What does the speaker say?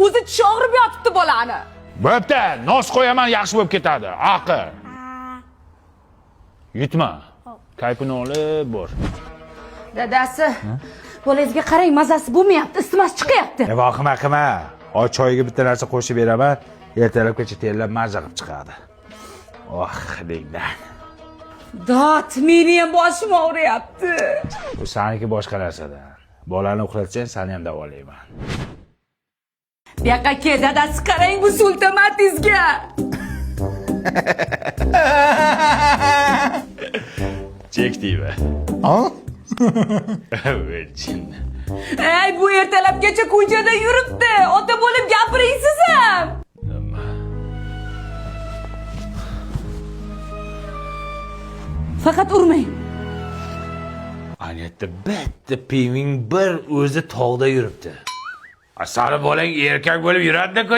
O'zi tish og'rib yotibdi bolani. Bo'pti, nos qo'yaman, yaxshi bo'lib ketadi. Aql. Yutma. Kayfini olib bor. Dadasi, bolangizga qarang, mazasi bo'lmayapti, isitmasi chiqyapti. Vahima qilma. Oy choyga bitta narsa qo'shib beraman, ertalabgacha terlab maza qilib chiqadi. Oh, degdan. Dod, meni ham boshim og'riyapti. Bu saniki boshqa narsadan. Bolani uxlatsang, seni ham davolayman. Bu yoqqa kel, dadasi, qarang bu sultamatizga. Chekdiymi? Ha? Virgin. Ey, bu ertalabgacha ko'chada yuribdi. Ota bo'lib gapiraysiz ham. Faqat urmang. Anetta bitta piving bir o'zi tog'da yuribdi. Sari bolang erkak bo'lib yuradi-ku.